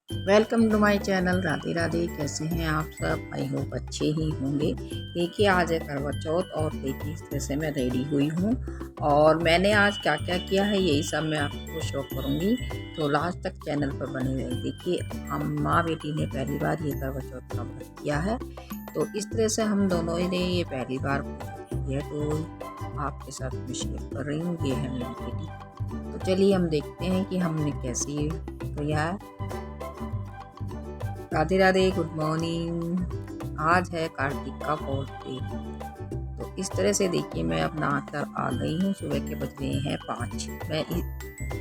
Welcome to my channel. Radhe Radhe. कैसे हैं आप सब? आई होप अच्छे ही होंगे। देखिए आज है करवा चौथ और देखिए इस तरह से मैं रेडी हुई हूँ और मैंने आज क्या क्या किया है यही सब मैं आपको शो करूँगी, तो लास्ट तक चैनल पर बने रहे। देखिए हम माँ बेटी ने पहली बार ये करवा चौथ का व्रत किया है, तो इस तरह से हम दोनों ने ये पहली बार की है, तो आपके साथ मैं शेयर कर रही हूँ। ये है मेरी बेटी। तो चलिए हम देखते हैं कि हमने कैसे ये किया है। Radhe Radhe, good morning. आज है कार्तिक का 4th डे। तो इस तरह से देखिए मैं अपना कर आ गई हूँ। सुबह के बज रहे हैं 5। मैं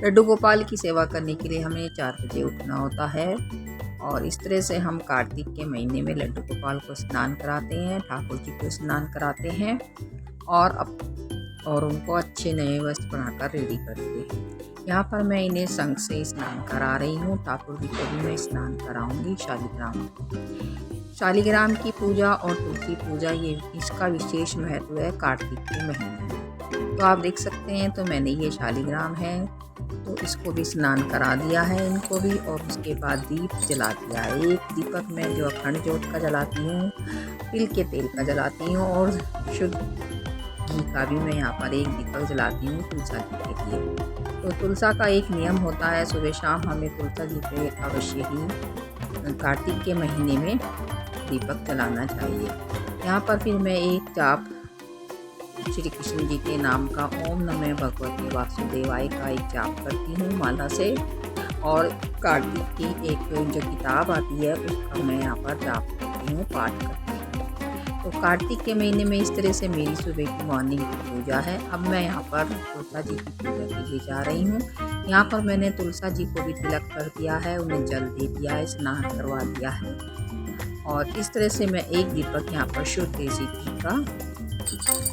लड्डू गोपाल की सेवा करने के लिए हमें 4 बजे उठना होता है और इस तरह से हम कार्तिक के महीने में लड्डू गोपाल को स्नान कराते हैं, ठाकुर जी को स्नान कराते हैं और उनको अच्छे नए वस्त्र बनाकर रेडी करते हैं। यहाँ पर मैं इन्हें संग से स्नान करा रही हूँ। ठाकुर जी को भी मैं स्नान कराऊंगी। शालिग्राम की पूजा और तुलसी पूजा ये इसका विशेष महत्व है कार्तिक के महीने में। तो आप देख सकते हैं, तो मैंने ये शालिग्राम है तो इसको भी स्नान करा दिया है इनको भी, और उसके बाद दीप जला दिया है। एक दीपक मैं जो अखंड ज्योत का जलाती हूँ, तिल के तेल का जलाती हूँ और शुद्ध घी का भी मैं यहाँ पर एक दीपक जलाती हूँ तुलसा जी के लिए। तो तुलसा का एक नियम होता है, सुबह शाम हमें तुलसा जी पे अवश्य ही कार्तिक के महीने में दीपक जलाना चाहिए। यहाँ पर फिर मैं एक जाप श्री कृष्ण जी के नाम का ओम नमः भगवते वासुदेवाय का एक जाप करती हूँ माला से, और कार्तिक की एक जो किताब आती है उसका मैं यहाँ पर जाप करती हूँ, पाठ करती हूँ। तो कार्तिक के महीने में इस तरह से मेरी सुबह की मॉर्निंग की पूजा है। अब मैं यहाँ पर तुलसा जी की पूजा के लिए जा रही हूँ। यहाँ पर मैंने तुलसा जी को भी तिलक कर दिया है, उन्हें जल दे दिया है, स्नान करवा दिया है और इस तरह से मैं एक दीपक यहाँ पर शुद्ध देसी घी का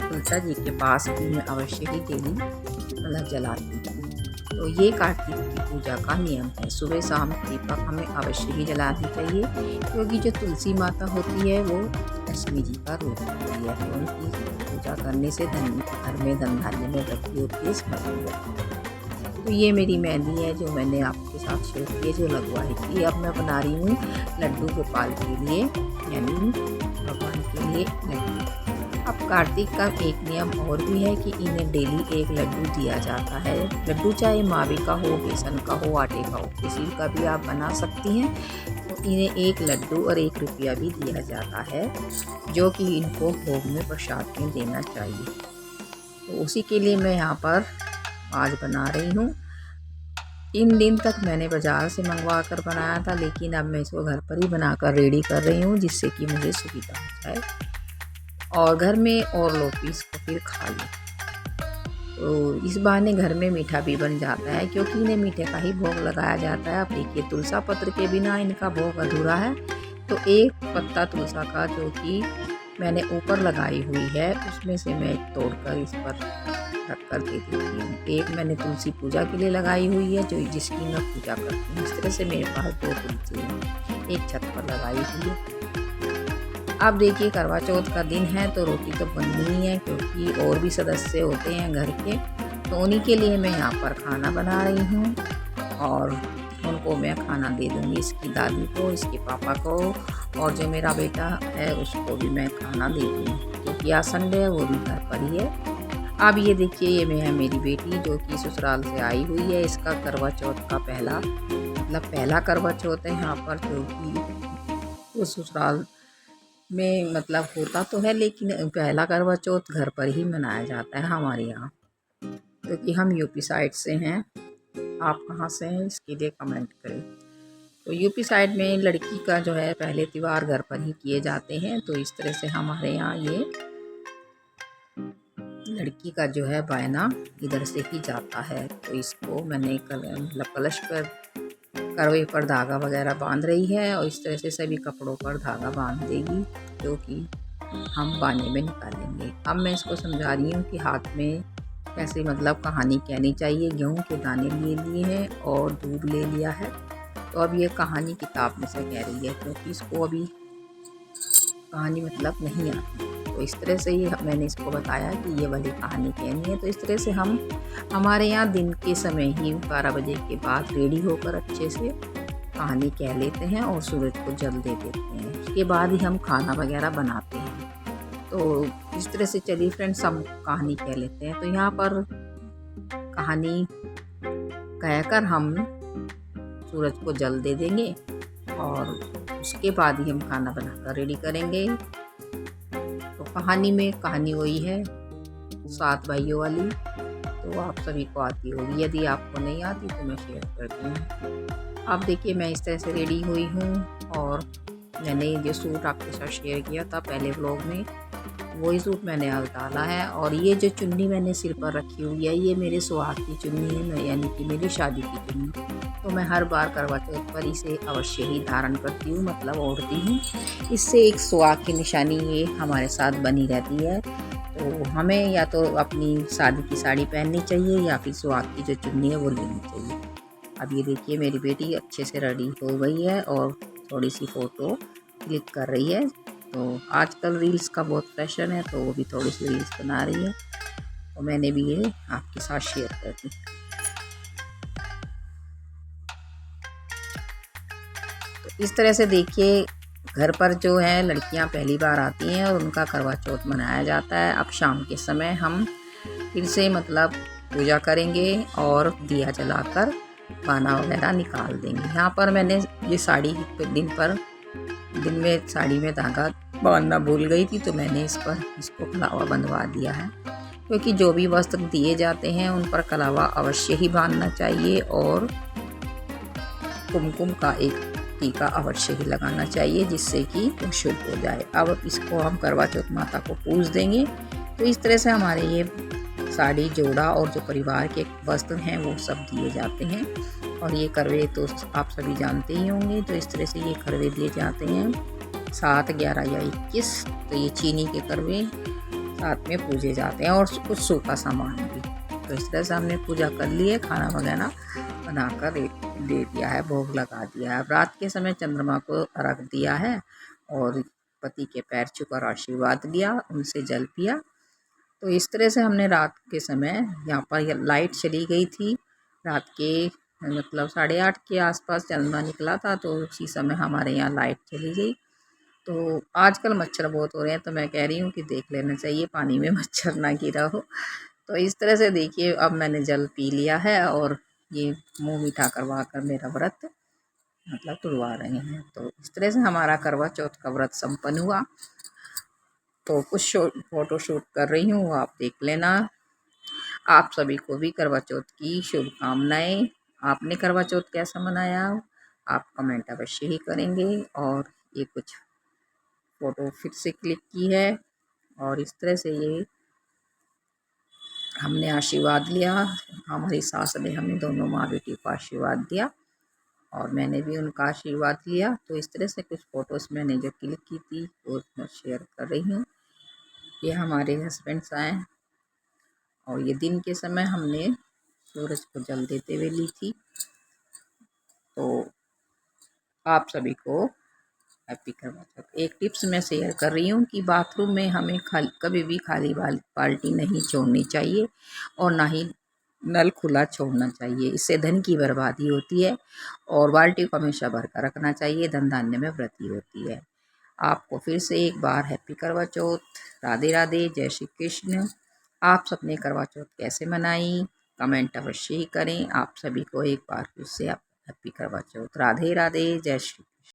तुलसा जी के पास भी मैं अवश्य ही डेली मतलब जलाती हूँ। तो ये कार्तिक की पूजा का नियम है। सुबह शाम दीपक हमें अवश्य ही जलानी चाहिए, क्योंकि जो तुलसी माता होती है वो लक्ष्मी जी का रूप होती है। तो उनकी पूजा करने से घर में धन धान्य में वृद्धि होती है, स्मृति होती है। तो ये मेरी मेहंदी है जो मैंने आपके साथ शेयर की है, जो लगवाई थी। अब मैं बना रही हूँ लड्डू गोपाल के लिए, यानी भगवान के लिए लड्डू। अब कार्तिक का एक नियम और भी है कि इन्हें डेली एक लड्डू दिया जाता है। लड्डू चाहे मावे का हो, बेसन का हो, आटे का हो, किसी का भी आप बना सकती हैं। तो इन्हें एक लड्डू और 1 रुपया भी दिया जाता है, जो कि इनको भोग में प्रसाद में देना चाहिए। तो उसी के लिए मैं यहाँ पर आज बना रही हूँ। 3 दिन तक मैंने बाज़ार से मंगवा कर बनाया था, लेकिन अब मैं इसको घर पर ही बनाकर रेडी कर रही हूँ, जिससे कि मुझे सुविधा हो जाए और घर में और लोग भी इसको फिर खा लें। तो इस बहाने घर में मीठा भी बन जाता है, क्योंकि इन्हें मीठे का ही भोग लगाया जाता है। अब देखिए तुलसा पत्र के बिना इनका भोग अधूरा है। तो एक पत्ता तुलसा का जो कि मैंने ऊपर लगाई हुई है, उसमें से मैं तोड़कर इस पर रख कर दे देती हूँ। एक मैंने तुलसी पूजा के लिए लगाई हुई है, जो जिसकी मैं पूजा करती हूँ। इस तरह से मेरे पास 2 तुलसी हैं, एक छत पर लगाई हुई है। अब देखिए करवा चौथ का दिन है, तो रोटी तो बननी ही है, क्योंकि और भी सदस्य होते हैं घर के। तो उन्हीं के लिए मैं यहाँ पर खाना बना रही हूँ और उनको मैं खाना दे दूँगी, इसकी दादी को, इसके पापा को, और जो मेरा बेटा है उसको भी मैं खाना दे दूँगी, क्योंकि आज संडे है, वो भी घर पर ही है। अब ये देखिए ये है मेरी बेटी जो कि ससुराल से आई हुई है। इसका करवा चौथ का पहला करवा चौथ है यहाँ पर, जो कि वो ससुराल में होता तो है, लेकिन पहला करवा चौथ घर पर ही मनाया जाता है हमारे यहाँ, क्योंकि हम यूपी साइड से हैं। आप कहाँ से हैं इसके लिए कमेंट करें। तो यूपी साइड में लड़की का जो है पहले त्यौहार घर पर ही किए जाते हैं। तो इस तरह से हमारे यहाँ ये लड़की का जो है बायना इधर से ही जाता है। तो इसको मैंने कलश पर करवे पर धागा वगैरह बांध रही है, और इस तरह से सभी कपड़ों पर धागा बांध देगी, जो कि हम बाने में निकालेंगे। अब मैं इसको समझा रही हूँ कि हाथ में कैसे कहानी कहनी चाहिए। गेहूं के दाने ले लिए हैं और दूध ले लिया है। तो अब ये कहानी किताब में से कह रही है, क्योंकि इसको अभी कहानी नहीं आती। तो इस तरह से ही मैंने इसको बताया कि ये वाली कहानी कहनी है। तो इस तरह से हमारे यहाँ दिन के समय ही 12 बजे के बाद रेडी होकर अच्छे से कहानी कह लेते हैं और सूरज को जल दे देते हैं। उसके बाद ही हम खाना वगैरह बनाते हैं। तो इस तरह से चलिए फ्रेंड्स, हम कहानी कह लेते हैं। तो यहाँ पर कहानी कहकर हम सूरज को जल दे देंगे और उसके बाद ही हम खाना बनाकर रेडी करेंगे। तो कहानी वही है 7 भाइयों वाली, तो आप सभी को आती होगी। यदि आपको नहीं आती तो मैं शेयर करती हूँ। आप देखिए, मैं इस तरह से रेडी हुई हूँ और मैंने जो सूट आपके साथ शेयर किया था पहले व्लॉग में, वही सूट मैंने आज डाला है। और ये जो चुन्नी मैंने सिर पर रखी हुई है, ये मेरे सुहाग की चुन्नी है, यानी कि मेरी शादी की चुन्नी। तो मैं हर बार करवा चौथ पर इसे अवश्य ही धारण करती हूँ, मतलब ओढ़ती हूँ। इससे एक सुहाग की निशानी ये हमारे साथ बनी रहती है। तो हमें या तो अपनी शादी की साड़ी पहननी चाहिए या फिर सुहाग की जो चुन्नी है वो लेनी चाहिए। अब ये देखिए, मेरी बेटी अच्छे से रेडी हो गई है और थोड़ी सी फ़ोटो क्लिक कर रही है। तो आजकल रील्स का बहुत फैशन है, तो वो भी थोड़ी सी रील्स बना रही है। तो मैंने भी ये आपके साथ शेयर कर दी। तो इस तरह से देखिए, घर पर जो है लड़कियां पहली बार आती हैं और उनका करवा चौथ मनाया जाता है। अब शाम के समय हम फिर से मतलब पूजा करेंगे और दिया जलाकर खाना वगैरह निकाल देंगे। यहाँ पर मैंने ये साड़ी दिन में साड़ी में धागा बांधना भूल गई थी, तो मैंने इसको कलावा बंधवा दिया है। क्योंकि जो भी वस्त्र दिए जाते हैं उन पर कलावा अवश्य ही बांधना चाहिए और कुमकुम का एक टीका अवश्य ही लगाना चाहिए, जिससे कि वो शुभ हो जाए। अब इसको हम करवा चौथ माता को पूज देंगे। तो इस तरह से हमारे ये साड़ी, जोड़ा और जो परिवार के वस्त्र हैं वो सब दिए जाते हैं। और ये करवे तो आप सभी जानते ही होंगे। तो इस तरह से ये करवे दिए जाते हैं 7, 11 या 21। तो ये चीनी के करवे साथ में पूजे जाते हैं और कुछ सूखा सामान भी। तो इस तरह से हमने पूजा कर ली है, खाना वगैरह बनाकर दे दिया है, भोग लगा दिया है। अब रात के समय चंद्रमा को अर्घ दिया है और पति के पैर छूकर आशीर्वाद लिया, उनसे जल पिया। तो इस तरह से हमने रात के समय, यहाँ पर लाइट चली गई थी रात के मतलब 8:30 के आसपास चंद्रमा निकला था, तो उसी समय हमारे यहाँ लाइट चली गई। तो आजकल मच्छर बहुत हो रहे हैं, तो मैं कह रही हूँ कि देख लेना चाहिए पानी में मच्छर ना गिरा हो। तो इस तरह से देखिए, अब मैंने जल पी लिया है और ये मुंह मीठा करवा कर मेरा व्रत मतलब तुड़वा रहे हैं। तो इस तरह से हमारा करवा चौथ का व्रत संपन्न हुआ। तो कुछ फ़ोटो शूट कर रही हूँ, वो आप देख लेना। आप सभी को भी करवा चौथ की शुभकामनाएं। आपने करवा चौथ कैसा मनाया, आप कमेंट अवश्य ही करेंगे। और ये कुछ फ़ोटो फिर से क्लिक की है और इस तरह से ये हमने आशीर्वाद लिया। हमारी सास ने हमें दोनों माँ बेटी को आशीर्वाद दिया और मैंने भी उनका आशीर्वाद लिया। तो इस तरह से कुछ फ़ोटोज़ मैंने जो क्लिक की थी वो मैं शेयर कर रही हूँ। ये हमारे हस्बैंड्स आए और ये दिन के समय हमने सूरज को जल देते हुए ली थी। तो आप सभी को हैप्पी करवा चौथ। एक टिप्स मैं शेयर कर रही हूँ कि बाथरूम में हमें कभी भी खाली बाल्टी नहीं छोड़नी चाहिए और ना ही नल खुला छोड़ना चाहिए। इससे धन की बर्बादी होती है और बाल्टी को हमेशा भर कर रखना चाहिए, धन धान्य में वृद्धि होती है। आपको फिर से एक बार हैप्पी करवा चौथ, राधे राधे, जय श्री कृष्ण। आप सबने करवा चौथ कैसे मनाई, कमेंट अवश्य ही करें। आप सभी को एक बार फिर से हैप्पी करवा चौथ, राधे राधे, जय श्री